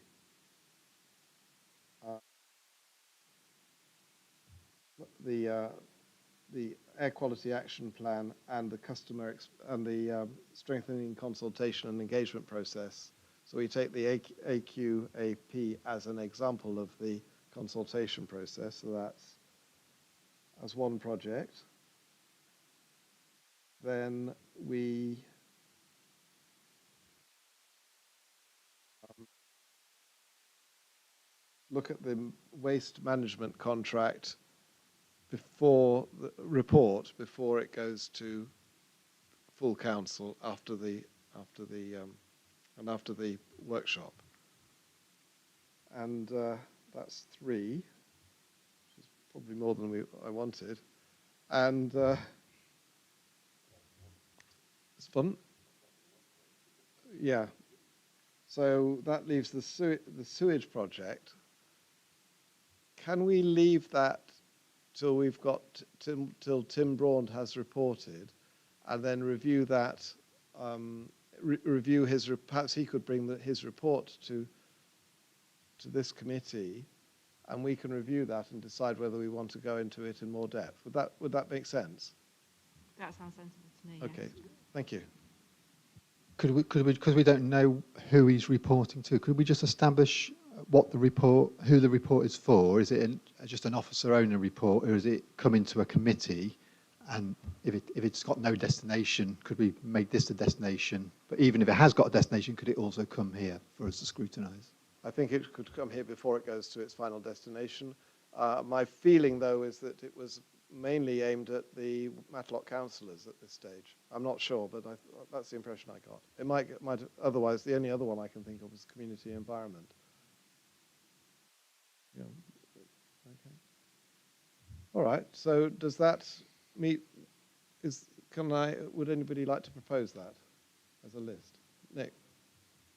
air quality action plan and the strengthening consultation and engagement process. So we take the AQAP as an example of the consultation process. So that's as one project. Then we look at the waste management contract before the report, before it goes to full council after the workshop. And that's 3, which is probably more than I wanted. And it's fun. Yeah. So that leaves the sewage project. Can we leave that till we've got till Tim Braun has reported, and then review that? Review his. Perhaps he could bring his report to this committee, and we can review that and decide whether we want to go into it in more depth. Would that make sense? That sounds sensible to me. Okay. Yes. Thank you. Could we, because we don't know who he's reporting to, could we just establish who the report is for? Is it just an officer owner report, or is it coming to a committee? And if it's got no destination, could we make this the destination? But even if it has got a destination, could it also come here for us to scrutinise? I think it could come here before it goes to its final destination. My feeling, though, is that it was mainly aimed at the Matlock councillors at this stage. I'm not sure, but that's the impression I got. It might otherwise, the only other one I can think of is community environment. Yeah. Okay. All right. So does that meet? Would anybody like to propose that as a list? Nick.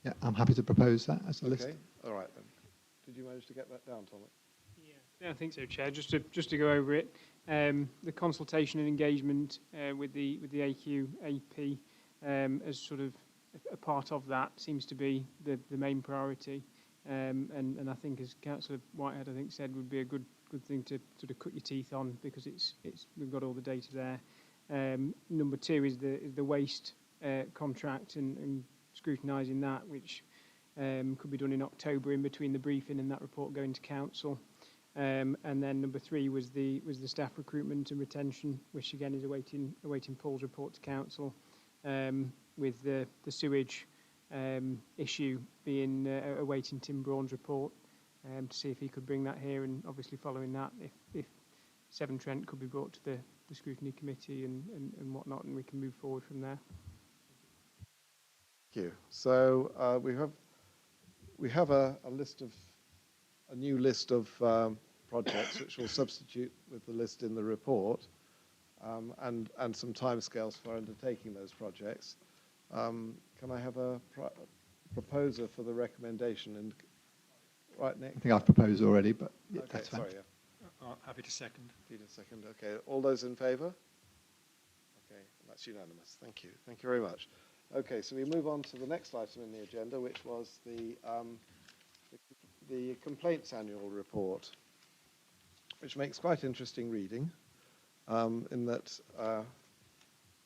Yeah, I'm happy to propose that as a list. Okay. All right then. Did you manage to get that down, Tommy? Yeah, I think so, Chair. Just to go over it, the consultation and engagement with the AQAP as sort of a part of that seems to be the main priority, and I think, as Councillor Whitehead said, would be a good thing to sort of cut your teeth on, because we've got all the data there. Number two is the waste contract and scrutinising that, which could be done in October in between the briefing and that report going to council. And then number three was the staff recruitment and retention, which again is awaiting Paul's report to council, with the sewage issue being awaiting Tim Braun's report, to see if he could bring that here, and obviously following that, if Severn Trent could be brought to the scrutiny committee and whatnot, and we can move forward from there. Thank you. So we have a new list of projects which will substitute with the list in the report, and some timescales for undertaking those projects. Can I have a proposer for the recommendation? And right, Nick? I think I've proposed already, but yeah, Okay, that's fine. sorry. Yeah. Happy to second. Peter, second. Okay. All those in favour? Okay, that's unanimous. Thank you. Thank you very much. Okay, so we move on to the next item in the agenda, which was the complaints annual report, which makes quite interesting reading, in that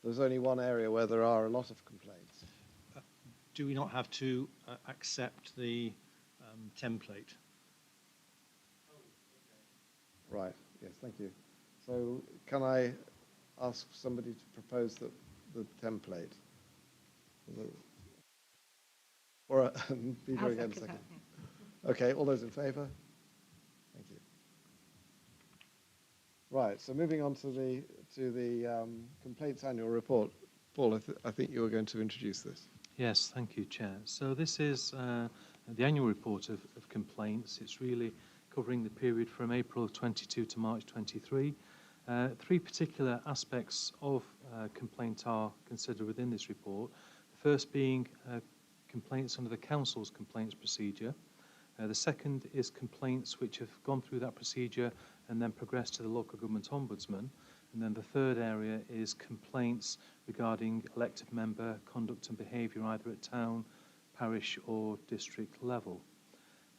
there's only one area where there are a lot of complaints. Do we not have to accept the template? Right, yes, thank you. So can I ask somebody to propose the template? Or Peter again, second. Okay, all those in favour? Thank you. Right, so moving on to the complaints annual report. Paul, I think you were going to introduce this. Yes, thank you, Chair. So this is the annual report of complaints. It's really covering the period from April 22 to March 23. Three particular aspects of complaint are considered within this report. The first being complaints under the Council's complaints procedure. The second is complaints which have gone through that procedure and then progressed to the local government ombudsman. And then the third area is complaints regarding elected member conduct and behaviour either at town, parish or district level.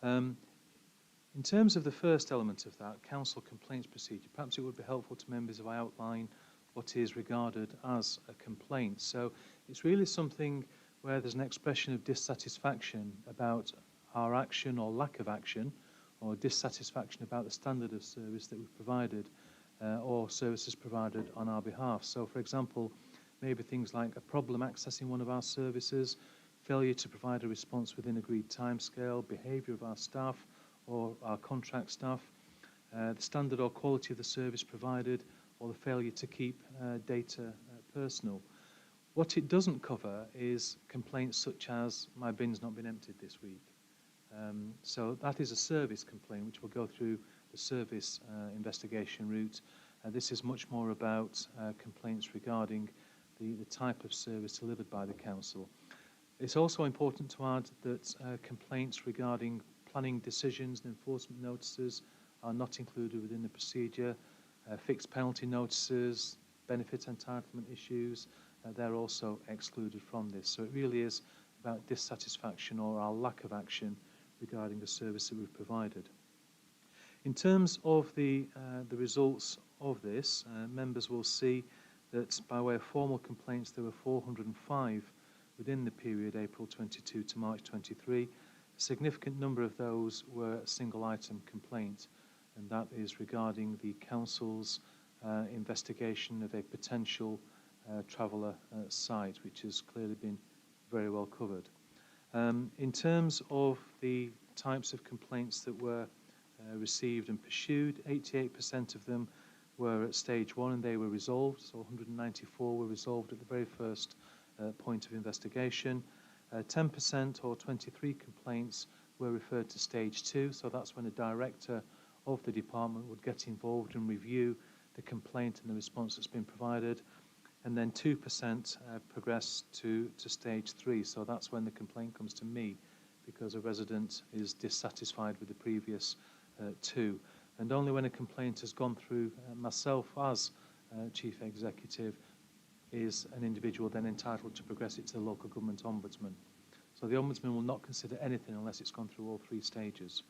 In terms of the first element of that, council complaints procedure, perhaps it would be helpful to members if I outline what is regarded as a complaint. So it's really something where there's an expression of dissatisfaction about our action or lack of action, or dissatisfaction about the standard of service that we've provided, or services provided on our behalf. So, for example, maybe things like a problem accessing one of our services, failure to provide a response within agreed timescale, behaviour of our staff or our contract staff, the standard or quality of the service provided, or the failure to keep data personal. What it doesn't cover is complaints such as, my bin's not been emptied this week. So that is a service complaint which will go through the service investigation route. This is much more about complaints regarding the type of service delivered by the council. It's also important to add that complaints regarding planning decisions and enforcement notices are not included within the procedure. Fixed penalty notices, benefit entitlement issues, they're also excluded from this. So it really is about dissatisfaction or our lack of action regarding the service that we've provided. In terms of the results of this, members will see that by way of formal complaints there were 405 within the period April 22 to March 23. A significant number of those were single item complaint, and that is regarding the council's investigation of a potential traveller site, which has clearly been very well covered. In terms of the types of complaints that were received and pursued, 88% of them were at stage 1 and they were resolved, so 194 were resolved at the very first point of investigation. 10% or 23 complaints were referred to stage 2, so that's when a director of the department would get involved and review the complaint and the response that's been provided. And then 2% progressed to stage 3, so that's when the complaint comes to me because a resident is dissatisfied with the previous 2. And only when a complaint has gone through myself as Chief Executive is an individual then entitled to progress it to the local government ombudsman. So the ombudsman will not consider anything unless it's gone through all 3 stages.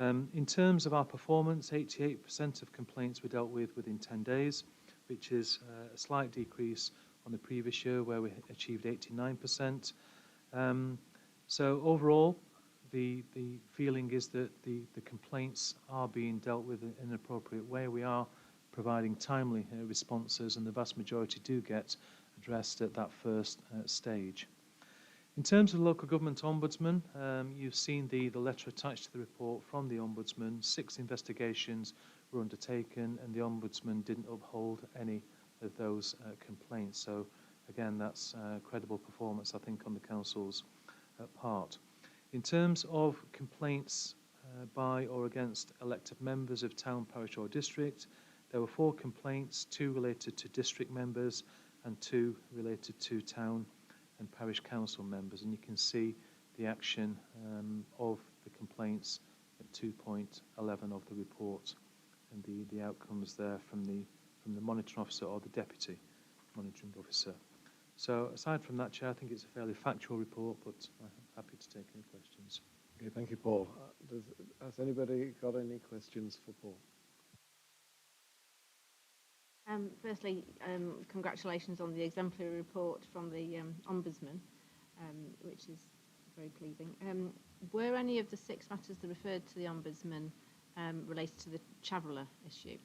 In terms of our performance, 88% of complaints were dealt with within 10 days, which is a slight decrease on the previous year where we achieved 89%. So overall, the feeling is that the complaints are being dealt with in an appropriate way. We are providing timely responses, and the vast majority do get addressed at that first stage. In terms of local government ombudsman, you've seen the letter attached to the report from the ombudsman. 6 investigations were undertaken, and the ombudsman didn't uphold any of those complaints. So again, that's credible performance, I think, on the council's part. In terms of complaints by or against elected members of town, parish or district, there were 4 complaints, 2 related to district members and 2 related to town and parish council members. And you can see the action of the complaints at 2.11 of the report and the outcomes there from the monitoring officer or the deputy monitoring officer. So aside from that, Chair, I think it's a fairly factual report, but I'm happy to take any questions. Okay, thank you, Paul. Has anybody got any questions for Paul? Firstly, congratulations on the exemplary report from the Ombudsman, which is very pleasing. Were any of the 6 matters that referred to the Ombudsman related to the traveller issue?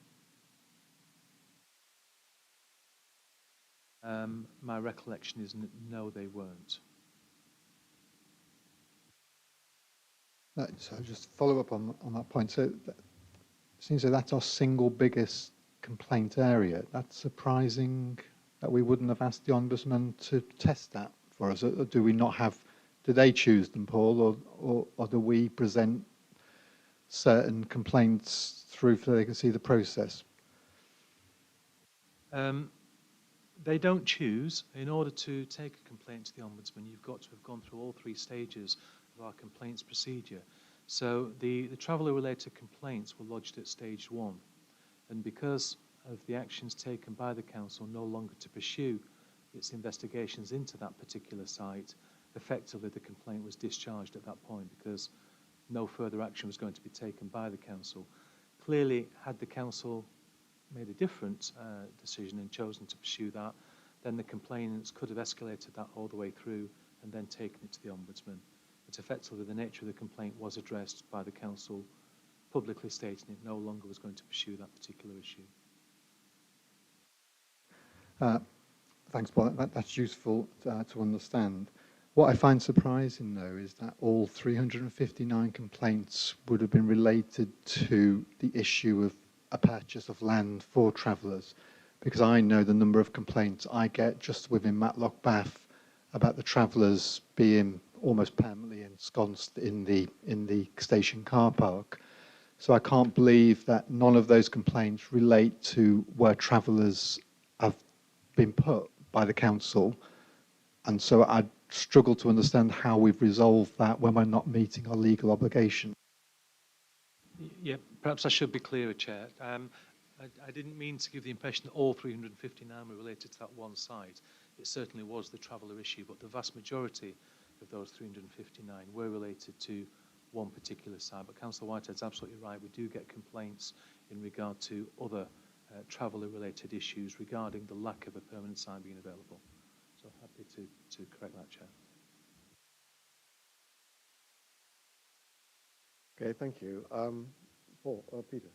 My recollection is no, they weren't. So just follow up on that point. So it seems that that's our single biggest complaint area. That's surprising that we wouldn't have asked the Ombudsman to test that for us. Or do we not have, do they choose them, Paul, or do we present certain complaints through so they can see the process? They don't choose. In order to take a complaint to the Ombudsman, you've got to have gone through all 3 stages of our complaints procedure. So the traveller-related complaints were lodged at stage 1. And because of the actions taken by the council no longer to pursue its investigations into that particular site, effectively the complaint was discharged at that point because no further action was going to be taken by the council. Clearly, had the council made a different decision and chosen to pursue that, then the complainants could have escalated that all the way through and then taken it to the Ombudsman. But effectively, the nature of the complaint was addressed by the council, publicly stating it no longer was going to pursue that particular issue. Thanks, Paul. That's useful to understand. What I find surprising, though, is that all 359 complaints would have been related to the issue of a purchase of land for travellers, because I know the number of complaints I get just within Matlock Bath about the travellers being almost permanently ensconced in the station car park. So I can't believe that none of those complaints relate to where travellers have been put by the council. And so I struggle to understand how we've resolved that when we're not meeting our legal obligation. Yeah, perhaps I should be clearer, Chair. I didn't mean to give the impression that all 359 were related to that one site. It certainly was the traveller issue, but the vast majority of those 359 were related to one particular site. But Councillor Whitehead's absolutely right. We do get complaints in regard to other traveller-related issues regarding the lack of a permanent site being available. So happy to correct that, Chair. Okay, thank you. Paul, Peter.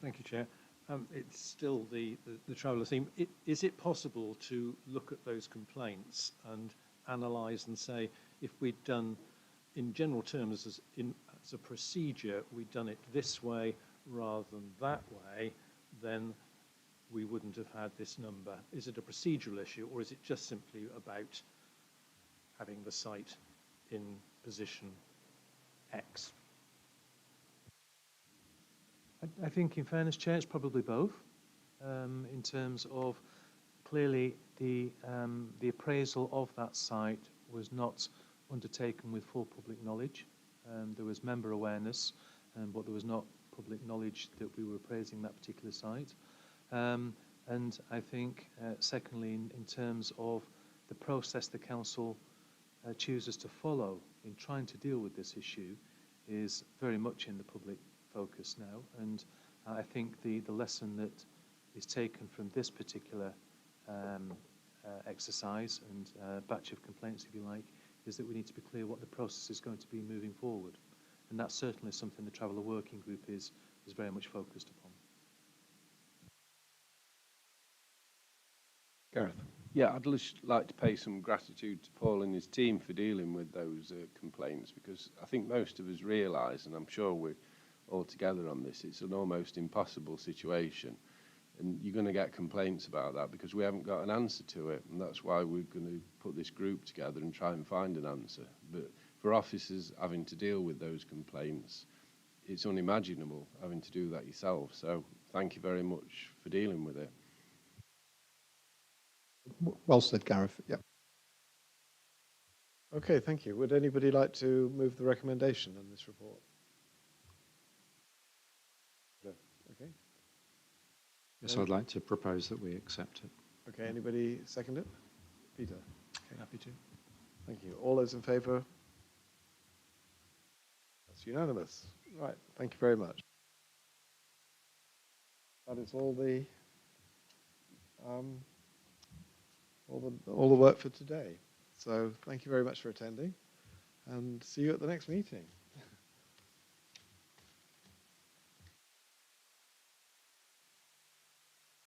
Thank you, Chair. It's still the traveller theme. Is it possible to look at those complaints and analyse and say, if we'd done, in general terms, as a procedure, we'd done it this way rather than that way, then we wouldn't have had this number? Is it a procedural issue, or is it just simply about having the site in position X? I think, in fairness, Chair, it's probably both. In terms of clearly the appraisal of that site was not undertaken with full public knowledge. There was member awareness, but there was not public knowledge that we were appraising that particular site. And I think, secondly, in terms of the process the council chooses to follow in trying to deal with this issue is very much in the public focus now, and I think the lesson that is taken from this particular exercise and batch of complaints, if you like, is that we need to be clear what the process is going to be moving forward, and that's certainly something the Traveller Working Group is very much focused upon. Gareth. Yeah, I'd just like to pay some gratitude to Paul and his team for dealing with those complaints, because I think most of us realise, and I'm sure we're all together on this, it's an almost impossible situation. And you're going to get complaints about that because we haven't got an answer to it. And that's why we're going to put this group together and try and find an answer. But for officers having to deal with those complaints, it's unimaginable having to do that yourself. So thank you very much for dealing with it. Well said, Gareth. Yeah. Okay, thank you. Would anybody like to move the recommendation on this report? Okay. Yes, I'd like to propose that we accept it. Okay, anybody second it? Peter. Okay. Happy to. Thank you. All those in favour? That's unanimous. Right, thank you very much. That is all the work for today. So thank you very much for attending, and see you at the next meeting.